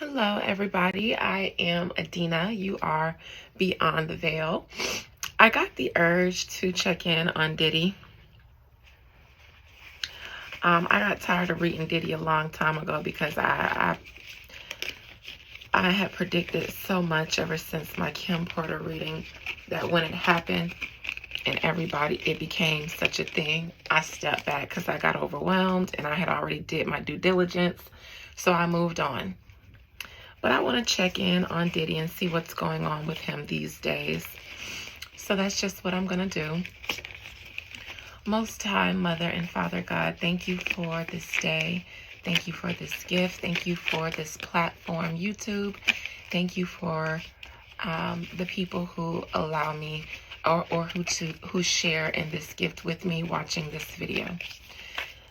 Hello, everybody. I am Adina. You are Beyond the Veil. I got the urge to check in on Diddy. I got tired of reading Diddy a long time ago because I had predicted so much ever since my Kim Porter reading that when it happened and it became such a thing, I stepped back because I got overwhelmed and I had already did my due diligence. So I moved on. But I want to check in on Diddy and see what's going on with him these days. So that's just what I'm going to do. Most High Mother and Father God, thank you for this day. Thank you for this gift. Thank you for this platform, YouTube. Thank you for the people who allow me or who share in this gift with me watching this video.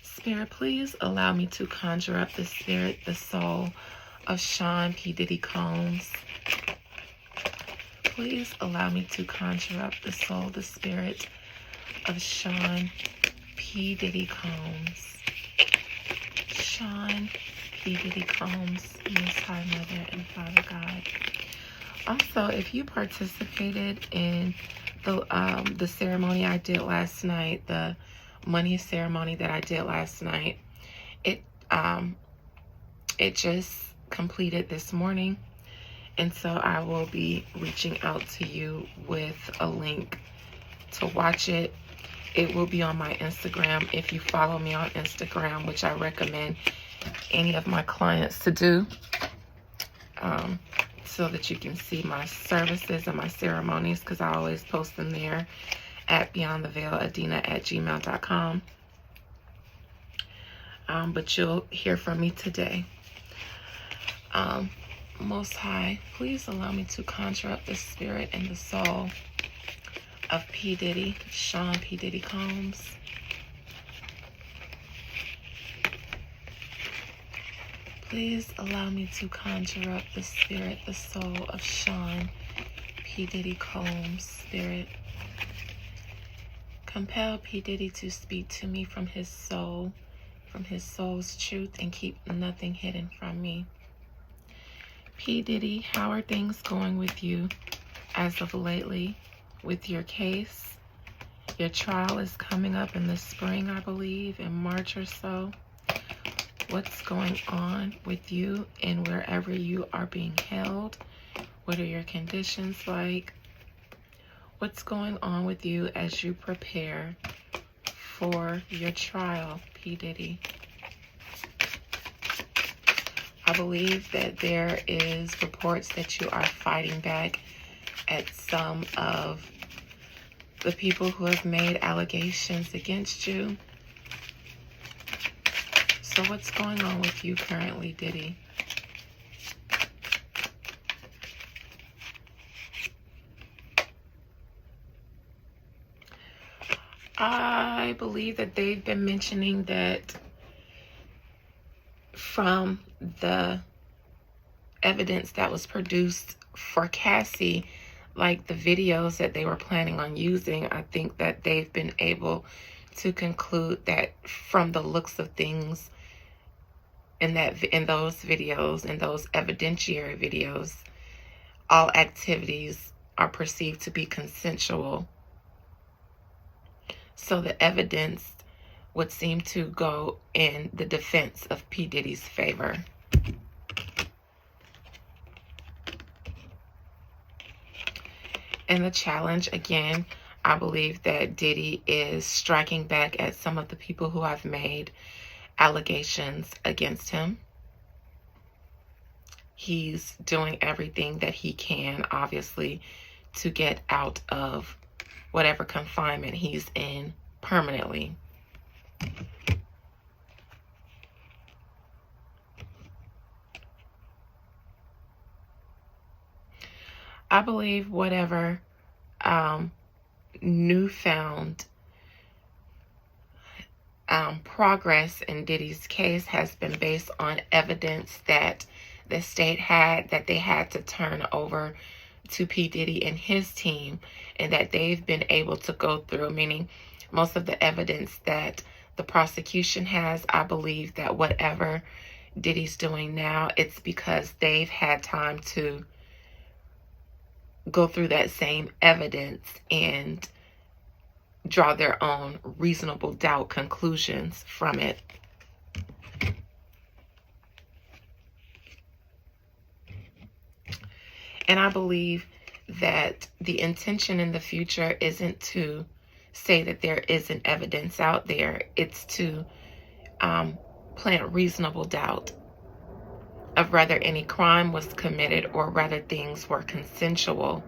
Spirit, please allow me to conjure up the spirit, the soul of Sean P. Diddy Combs. Please allow me to conjure up the soul, the spirit of Sean P. Diddy Combs. Sean P. Diddy Combs, Most High Mother and Father God. Also, if you participated in the ceremony I did last night, the money ceremony that I did last night, it just completed this morning, and so I will be reaching out to you with a link to watch it. It will be on my Instagram if you follow me on Instagram, which I recommend any of my clients to do, so that you can see my services and my ceremonies, because I always post them there at beyondtheveiladina@gmail.com. But you'll hear from me today. Most High, please allow me to conjure up the spirit and the soul of P. Diddy, Sean P. Diddy Combs. Please allow me to conjure up the spirit, the soul of Sean P. Diddy Combs, spirit. Compel P. Diddy to speak to me from his soul, from his soul's truth, and keep nothing hidden from me. P. Diddy, how are things going with you as of lately with your case? Your trial is coming up in the spring, I believe, in March or so. What's going on with you and wherever you are being held? What are your conditions like? What's going on with you as you prepare for your trial, P. Diddy? I believe that there is reports that you are fighting back at some of the people who have made allegations against you. So what's going on with you currently, Diddy? I believe that they've been mentioning that from the evidence that was produced for Cassie, like the videos that they were planning on using, I think that they've been able to conclude that from the looks of things in those videos, in those evidentiary videos, all activities are perceived to be consensual. So the evidence would seem to go in the defense of P. Diddy's favor. And the challenge, again, I believe that Diddy is striking back at some of the people who have made allegations against him. He's doing everything that he can, obviously, to get out of whatever confinement he's in permanently. I believe whatever newfound progress in Diddy's case has been based on evidence that the state had, that they had to turn over to P. Diddy and his team, and that they've been able to go through, meaning most of the evidence that the prosecution has. I believe that whatever Diddy's doing now, it's because they've had time to go through that same evidence and draw their own reasonable doubt conclusions from it. And I believe that the intention in the future isn't to say that there isn't evidence out there. It's to plant reasonable doubt of whether any crime was committed or whether things were consensual.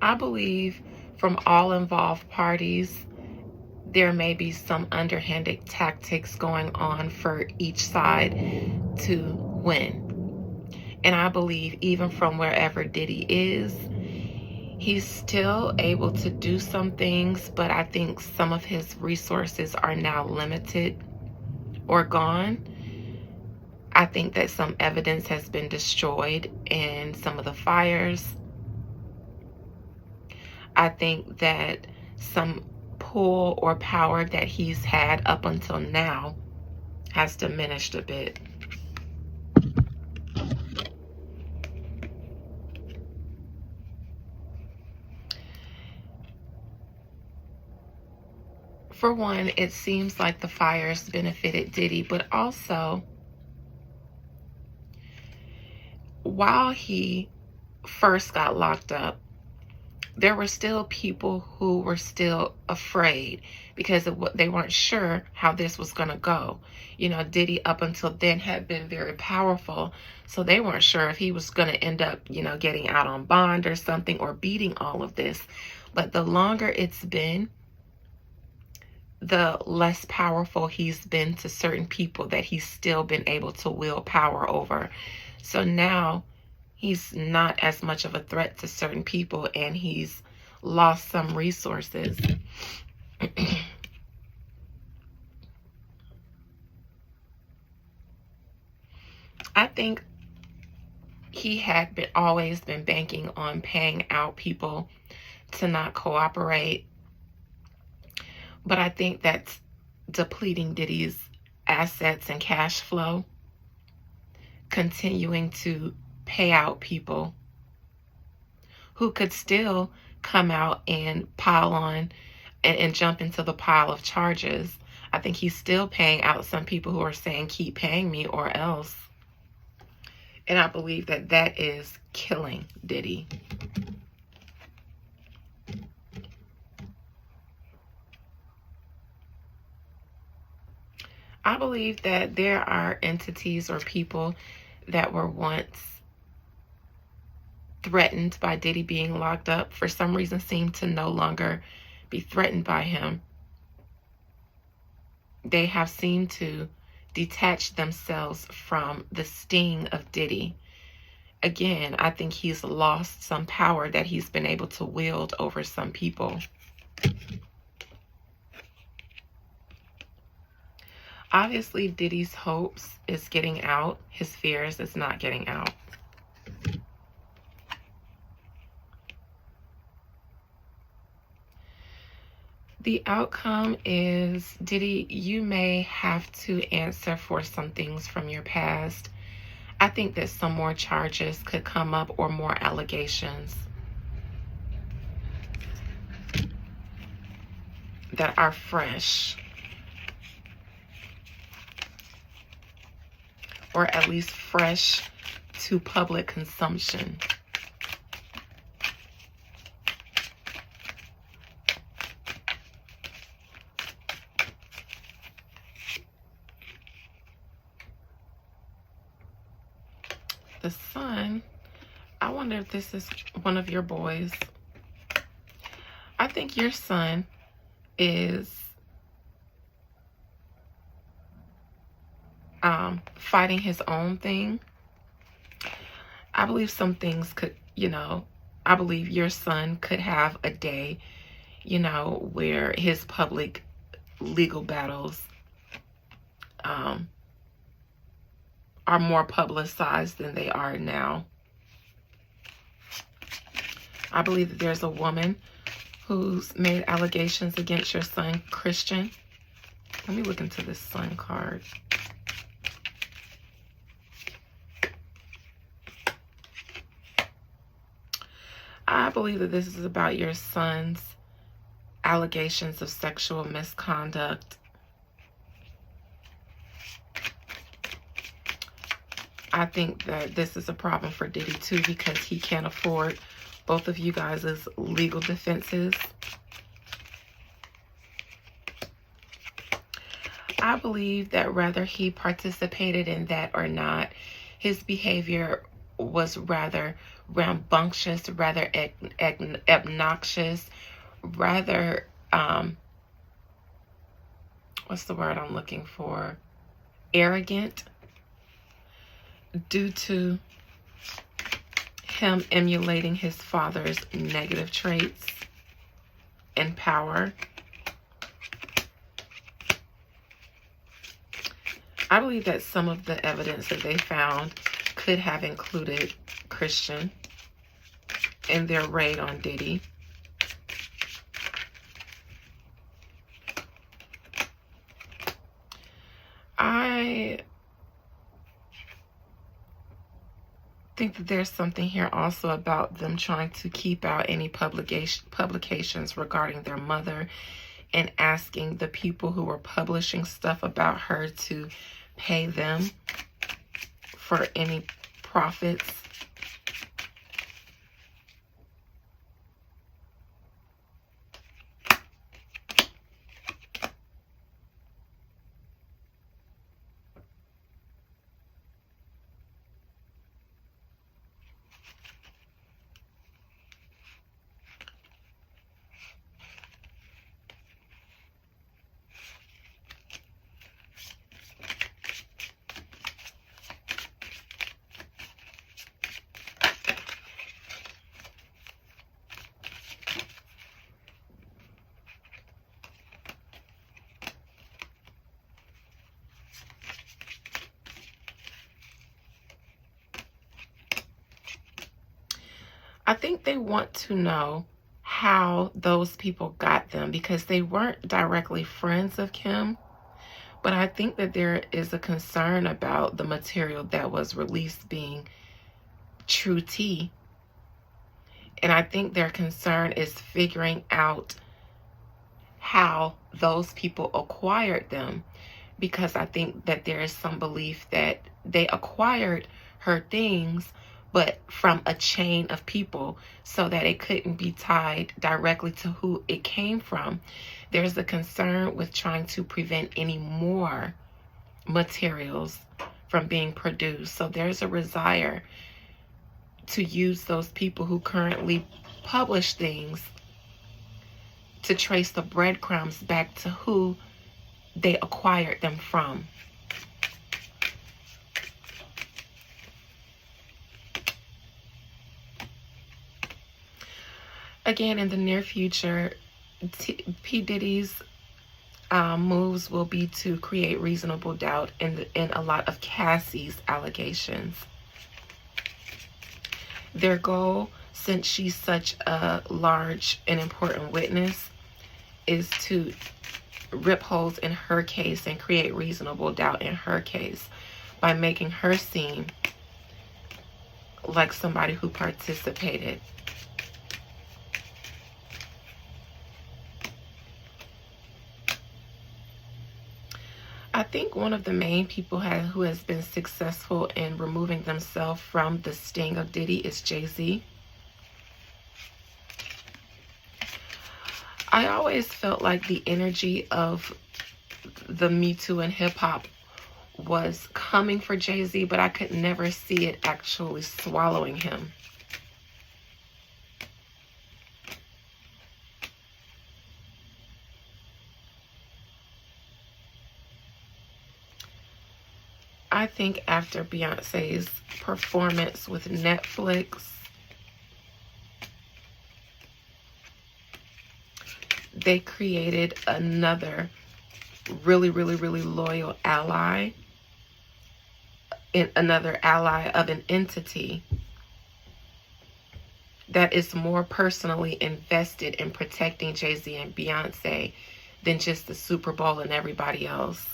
I believe from all involved parties, there may be some underhanded tactics going on for each side to win. And I believe even from wherever Diddy is, he's still able to do some things, but I think some of his resources are now limited or gone. I think that some evidence has been destroyed in some of the fires. I think that some pull or power that he's had up until now has diminished a bit. For one, it seems like the fires benefited Diddy, but also while he first got locked up, there were still people who were still afraid because they weren't sure how this was going to go. You know, Diddy up until then had been very powerful, so they weren't sure if he was going to end up, you know, getting out on bond or something or beating all of this. But the longer it's been, the less powerful he's been to certain people that he's still been able to wield power over. So now he's not as much of a threat to certain people, and he's lost some resources. I think he had always been banking on paying out people to not cooperate. But I think that's depleting Diddy's assets and cash flow, continuing to pay out people who could still come out and pile on and jump into the pile of charges. I think he's still paying out some people who are saying, keep paying me or else. And I believe that that is killing Diddy. I believe that there are entities or people that were once threatened by Diddy being locked up, for some reason seem to no longer be threatened by him. They have seemed to detach themselves from the sting of Diddy. Again, I think he's lost some power that he's been able to wield over some people. Obviously, Diddy's hopes is getting out. His fears is not getting out. The outcome is, Diddy, you may have to answer for some things from your past. I think that some more charges could come up or more allegations that are fresh, or at least fresh to public consumption. The Sun, I wonder if this is one of your boys. I think your son is fighting his own thing. I believe some things could, I believe your son could have a day, where his public legal battles are more publicized than they are now. I believe that there's a woman who's made allegations against your son, Christian. Let me look into this son card. I believe that this is about your son's allegations of sexual misconduct. I think that this is a problem for Diddy too, because he can't afford both of you guys' legal defenses. I believe that whether he participated in that or not, his behavior was rather rambunctious, rather obnoxious, rather, what's the word I'm looking for? Arrogant, due to him emulating his father's negative traits and power. I believe that some of the evidence that they found could have included Christian in their raid on Diddy. I think that there's something here also about them trying to keep out any publications regarding their mother, and asking the people who were publishing stuff about her to pay them for any profits. I think they want to know how those people got them, because they weren't directly friends of Kim. But I think that there is a concern about the material that was released being true tea. And I think their concern is figuring out how those people acquired them, because I think that there is some belief that they acquired her things, but from a chain of people, so that it couldn't be tied directly to who it came from. There's a concern with trying to prevent any more materials from being produced. So there's a desire to use those people who currently publish things to trace the breadcrumbs back to who they acquired them from. Again, in the near future, P. Diddy's moves will be to create reasonable doubt in a lot of Cassie's allegations. Their goal, since she's such a large and important witness, is to rip holes in her case and create reasonable doubt in her case by making her seem like somebody who participated. I think one of the main people who has been successful in removing themselves from the sting of Diddy is Jay-Z. I always felt like the energy of the Me Too and hip hop was coming for Jay-Z, but I could never see it actually swallowing him. I think after Beyonce's performance with Netflix, they created another really loyal ally, another ally of an entity that is more personally invested in protecting Jay-Z and Beyonce than just the Super Bowl and everybody else.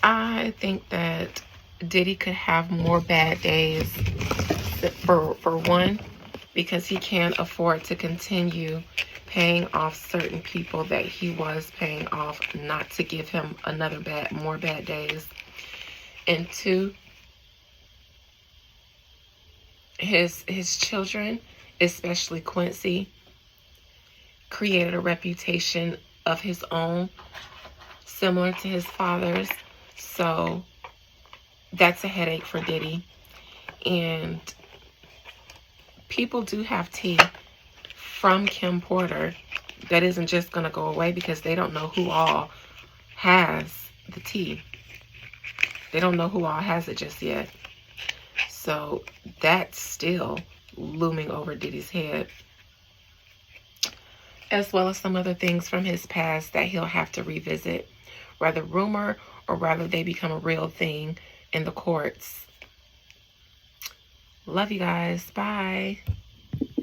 I think that Diddy could have more bad days for one, because he can't afford to continue paying off certain people that he was paying off, not to give him more bad days. And two, his children, especially Quincy, created a reputation of his own similar to his father's. So that's a headache for Diddy. And people do have tea from Kim Porter that isn't just going to go away, because they don't know who all has the tea. They don't know who all has it just yet. So that's still looming over Diddy's head, as well as some other things from his past that he'll have to revisit, whether rumor or rather they become a real thing in the courts. Love you guys. Bye.